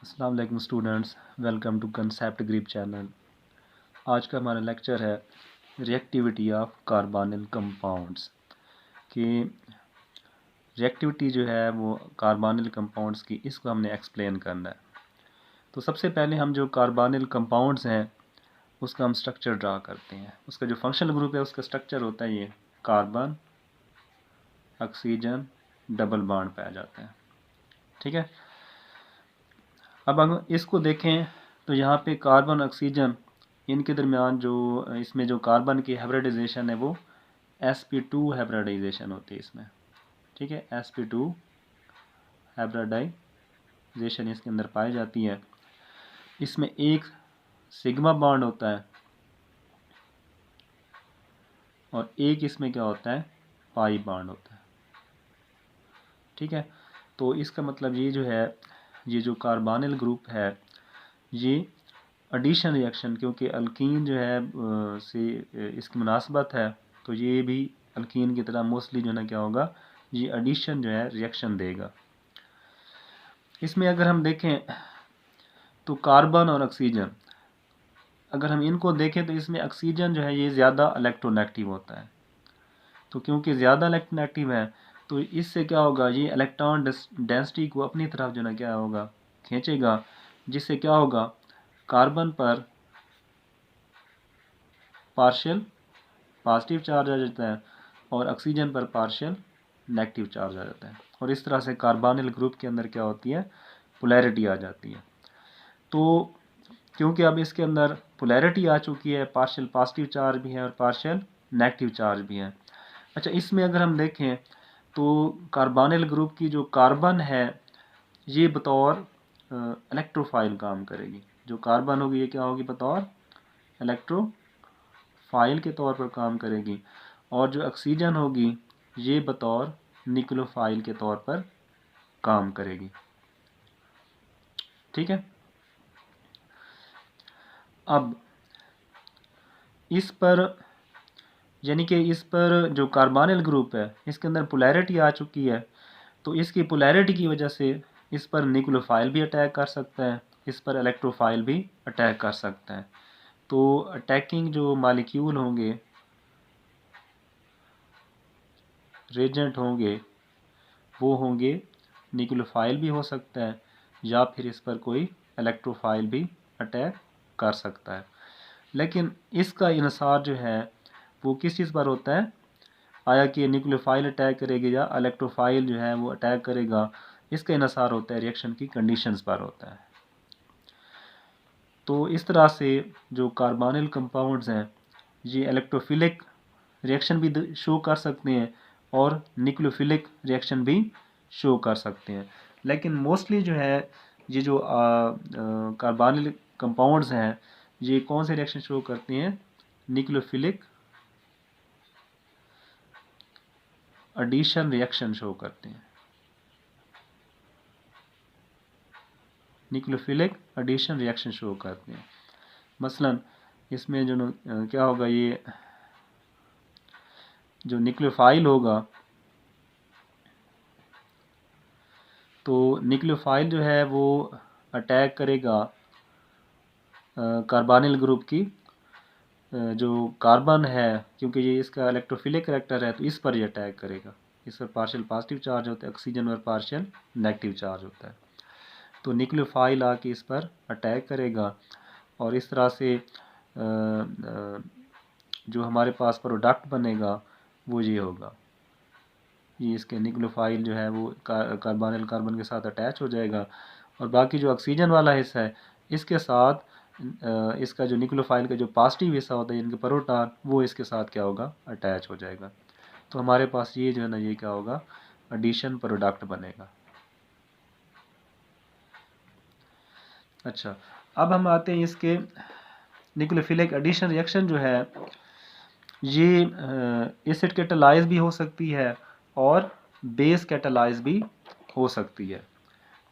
अस्सलाम वालेकुम students, welcome to concept grip channel. आज का हमारा लेक्चर है रिएक्टिविटी ऑफ कार्बोनिल कंपाउंड्स कि रिएक्टिविटी जो है वो कार्बोनिल कंपाउंड्स की, इसको हमने एक्सप्लेन करना है। तो सबसे पहले हम जो कार्बोनिल कंपाउंड्स हैं उसका हम स्ट्रक्चर ड्रा करते हैं। उसका जो फंक्शनल ग्रुप है उसका स्ट्रक्चर होता है ये कार्बन, ऑक्सीजन, डबल बॉन्ड पाया जाता है। ठीक है। अब अगर इसको देखें तो यहाँ पे कार्बन ऑक्सीजन इनके दरमियान जो इसमें जो कार्बन की हाइब्रिडाइजेशन है वो sp2 हाइब्रिडाइजेशन होती है इसमें। ठीक है, sp2 हाइब्रिडाइजेशन इसके अंदर पाई जाती है। इसमें एक सिग्मा बॉन्ड होता है और एक इसमें क्या होता है, पाई बॉन्ड होता है। ठीक है, तो इसका मतलब ये जो है, ये जो कार्बोनिल ग्रुप है ये एडिशन रिएक्शन, क्योंकि अल्कीन जो है से इसकी मुनासबत है, तो ये भी अल्कीन की तरह मोस्टली जो है ना क्या होगा, ये एडिशन जो है रिएक्शन देगा। इसमें अगर हम देखें तो कार्बन और ऑक्सीजन, अगर हम इनको देखें तो इसमें ऑक्सीजन जो है ये ज़्यादा इलेक्ट्रोनेगेटिव होता है। तो क्योंकि ज़्यादा इलेक्ट्रोनेगेटिव है तो इससे क्या होगा, ये इलेक्ट्रॉन डेंसिटी को अपनी तरफ जो ना क्या होगा, खींचेगा, जिससे क्या होगा, कार्बन पर पार्शियल पॉजिटिव चार्ज आ जाता है और ऑक्सीजन पर पार्शियल नेगेटिव चार्ज आ जाता है। और इस तरह से कार्बोनिल ग्रुप के अंदर क्या होती है, पोलैरिटी आ जाती है। तो क्योंकि अब इसके अंदर पोलैरिटी आ चुकी है, पार्शियल पॉजिटिव चार्ज भी है और पार्शियल नेगेटिव चार्ज भी है। अच्छा, इसमें अगर हम देखें तो कार्बोनिल ग्रुप की जो कार्बन है ये बतौर इलेक्ट्रोफाइल काम करेगी। जो कार्बन होगी ये क्या होगी, बतौर इलेक्ट्रोफाइल के तौर पर काम करेगी। और जो ऑक्सीजन होगी ये बतौर न्यूक्लियोफाइल के तौर पर काम करेगी। ठीक है। अब इस पर यानी कि इस पर जो कार्बोनिल ग्रुप है इसके अंदर पोलैरिटी आ चुकी है, तो इसकी पोलैरिटी की वजह से इस पर न्यूक्लियोफाइल भी अटैक कर सकता है, इस पर इलेक्ट्रोफाइल भी अटैक कर सकता है। तो अटैकिंग जो मालिक्यूल होंगे, रेजेंट होंगे, वो होंगे न्यूक्लियोफाइल भी हो सकता है या फिर इस पर कोई इलेक्ट्रोफाइल भी अटैक कर सकता है। लेकिन इसका इन्हिसार जो है वो किस चीज़ पर होता है, आया कि न्यूक्लियोफाइल अटैक करेगी या इलेक्ट्रोफाइल जो है वो अटैक करेगा, इसका इन्हिसार होता है रिएक्शन की कंडीशंस पर होता है। तो इस तरह से जो कार्बोनिल कंपाउंड्स हैं ये इलेक्ट्रोफिलिक रिएक्शन भी शो कर सकते हैं और न्यूक्लियोफिलिक रिएक्शन भी शो कर सकते हैं। लेकिन मोस्टली जो है ये जो कार्बोनिल कंपाउंड्स हैं ये कौन से रिएक्शन शो करते हैं, न्यूक्लियोफिलिक एडिशन रिएक्शन शो करते हैं। न्यूक्लियोफिलिक एडिशन रिएक्शन शो करते हैं। मसलन इसमें जो क्या होगा, ये जो न्यूक्लियोफाइल होगा तो न्यूक्लियोफाइल जो है वो अटैक करेगा कार्बोनिल ग्रुप की जो कार्बन है, क्योंकि ये इसका इलेक्ट्रोफिलिक करैक्टर है तो इस पर ये अटैक करेगा। इस पर पार्शियल पॉजिटिव चार्ज होता है, ऑक्सीजन पर पार्शियल नेगेटिव चार्ज होता है। तो न्यूक्लियोफाइल आके इस पर अटैक करेगा और इस तरह से जो हमारे पास प्रोडक्ट बनेगा वो ये होगा, ये इसके न्यूक्लियोफाइल जो है वो कार्बोनिल कार्बन के साथ अटैच हो जाएगा और बाकी जो ऑक्सीजन वाला हिस्सा है इसके साथ इसका जो न्यूक्लियोफाइल का जो पॉजिटिव हिस्सा होता है इनके प्रोटॉन, वो इसके साथ क्या होगा, अटैच हो जाएगा। तो हमारे पास ये जो है ना ये क्या होगा, एडिशन प्रोडक्ट बनेगा। अच्छा, अब हम आते हैं इसके न्यूक्लियोफिलिक एडिशन रिएक्शन जो है ये एसिड कैटालाइज भी हो सकती है और बेस कैटालाइज भी हो सकती है।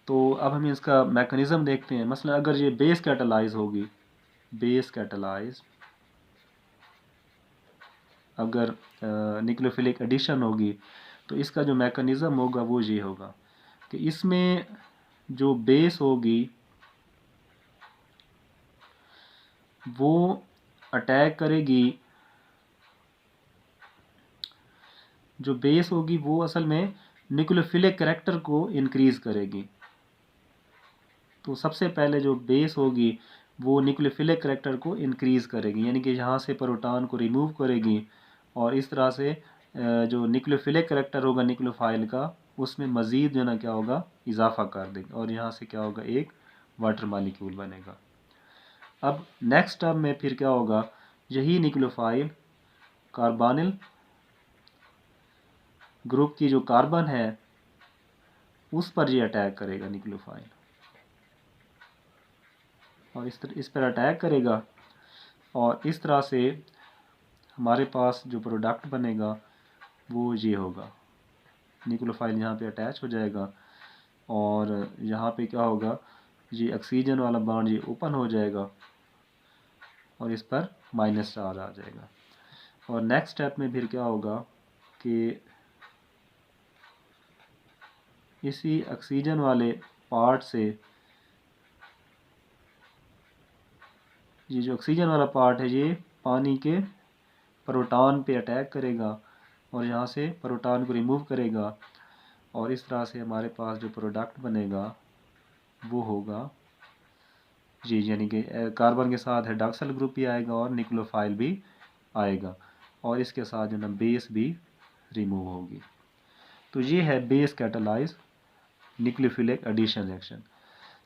तो अब हम इसका मैकेनिज़्म देखते हैं। मसलन अगर ये बेस कैटालाइज होगी, बेस कैटालाइज अगर न्यूक्लियोफिलिक एडिशन होगी तो इसका जो मैकेनिज़्म होगा वो ये होगा कि इसमें जो बेस होगी वो अटैक करेगी, जो बेस होगी वो असल में न्यूक्लियोफिलिक करैक्टर को इंक्रीज़ करेगी। तो सबसे पहले जो बेस होगी वो न्यूक्लियोफिलिक करैक्टर को इंक्रीज़ करेगी, यानी कि यहाँ से प्रोटॉन को रिमूव करेगी और इस तरह से जो न्यूक्लियोफिलिक करैक्टर होगा न्यूक्लियोफाइल का उसमें मज़ीद जो ना क्या होगा इजाफा कर देगी और यहाँ से क्या होगा एक वाटर मालिक्यूल बनेगा। अब नेक्स्ट स्टेप में फिर क्या होगा, यही न्यूक्लियोफाइल कार्बोनिल ग्रुप की जो कार्बन है उस पर ये अटैक करेगा न्यूक्लियोफाइल, और इस पर अटैक करेगा और इस तरह से हमारे पास जो प्रोडक्ट बनेगा वो ये होगा। न्यूक्लियोफाइल यहाँ पे अटैच हो जाएगा और यहाँ पे क्या होगा, ये ऑक्सीजन वाला बॉन्ड ये ओपन हो जाएगा और इस पर माइनस चार्ज आ जाएगा। और नेक्स्ट स्टेप में फिर क्या होगा कि इसी ऑक्सीजन वाले पार्ट से ये जो ऑक्सीजन वाला पार्ट है ये पानी के प्रोटॉन पे अटैक करेगा और यहाँ से प्रोटॉन को रिमूव करेगा और इस तरह से हमारे पास जो प्रोडक्ट बनेगा वो होगा जी, यानी कि कार्बन के साथ हाइड्रॉक्सिल ग्रुप भी आएगा और न्यूक्लियोफाइल भी आएगा और इसके साथ जो ना बेस भी रिमूव होगी। तो ये है base catalyse nucleophilic addition reaction.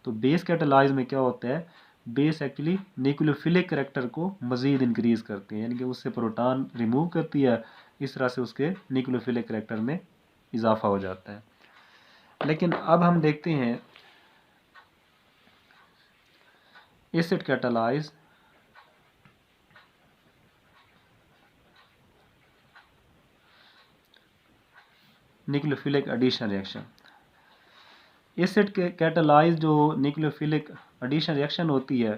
तो बेस कैटालाइज में क्या होता है, बेस एक्चुअली न्यूक्लियोफिलिक करैक्टर को मज़ीद इंक्रीज़ करती है, यानी कि उससे प्रोटॉन रिमूव करती है, इस तरह से उसके न्यूक्लियोफिलिक करैक्टर में इजाफा हो जाता है। लेकिन अब हम देखते हैं acid catalyse nucleophilic addition reaction. Acid catalyse जो न्यूक्लियोफिलिक एडिशन रिएक्शन होती है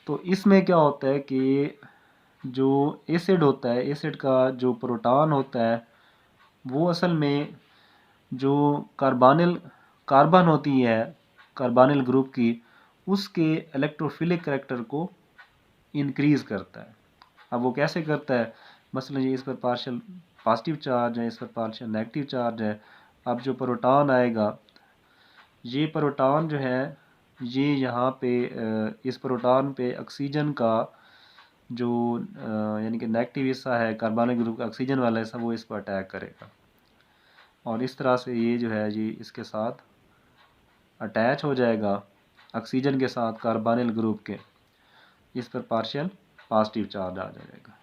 तो इसमें क्या होता है कि जो एसिड होता है, एसिड का जो प्रोटॉन होता है वो असल में जो कार्बन होती है कार्बोनिल ग्रुप की उसके इलेक्ट्रोफिलिक करैक्टर को इंक्रीज़ करता है। अब वो कैसे करता है, मसलन ये इस पर पार्शियल पॉजिटिव चार्ज है, इस पर पार्शियल नेगेटिव चार्ज है। अब जो प्रोटॉन आएगा ये प्रोटॉन जो है ये यहाँ पे इस प्रोटॉन पे ऑक्सीजन का जो यानी कि नेगेटिव हिस्सा है कार्बोनिल ग्रुप का ऑक्सीजन वाला हिस्सा वो इस पर अटैक करेगा और इस तरह से ये जो है ये इसके साथ अटैच हो जाएगा ऑक्सीजन के साथ कार्बोनिल ग्रुप के, इस पर पार्शियल पॉजिटिव चार्ज आ जाएगा।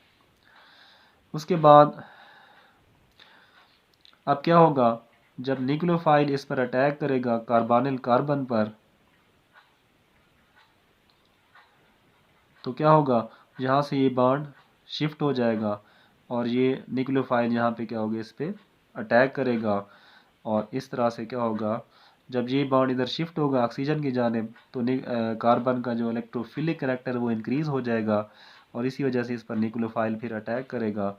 उसके बाद अब क्या होगा, जब न्यूक्लियोफाइल इस पर अटैक करेगा कार्बोनिल कार्बन पर तो क्या होगा, यहाँ से ये बॉन्ड शिफ्ट हो जाएगा और ये न्यूक्लियोफाइल यहाँ पे क्या होगा इस पर अटैक करेगा और इस तरह से क्या होगा, जब ये बॉन्ड इधर शिफ्ट होगा ऑक्सीजन की जानिब तो कार्बन का जो इलेक्ट्रोफिलिक करैक्टर वो इंक्रीज़ हो जाएगा और इसी वजह से इस पर न्यूक्लियोफाइल फिर अटैक करेगा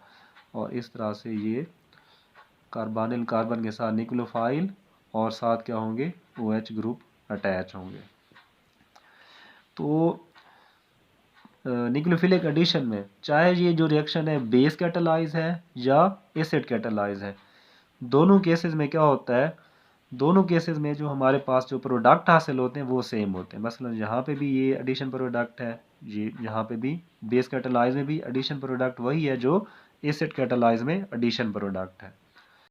और इस तरह से ये कार्बोनिल कार्बन के साथ न्यूक्लियोफाइल और साथ क्या होंगे OH ग्रुप अटैच होंगे। तो न्यूक्लियोफिलिक एडिशन में चाहे ये जो रिएक्शन है बेस कैटालाइज है या एसिड कैटालाइज है, दोनों केसेस में क्या होता है, दोनों केसेस में जो हमारे पास जो प्रोडक्ट हासिल होते हैं वो सेम होते हैं। मसलन यहाँ पे भी ये एडिशन प्रोडक्ट है, ये यहाँ पे भी बेस कैटालाइज में भी एडिशन प्रोडक्ट वही है जो एसिड कैटालाइज में एडिशन प्रोडक्ट है।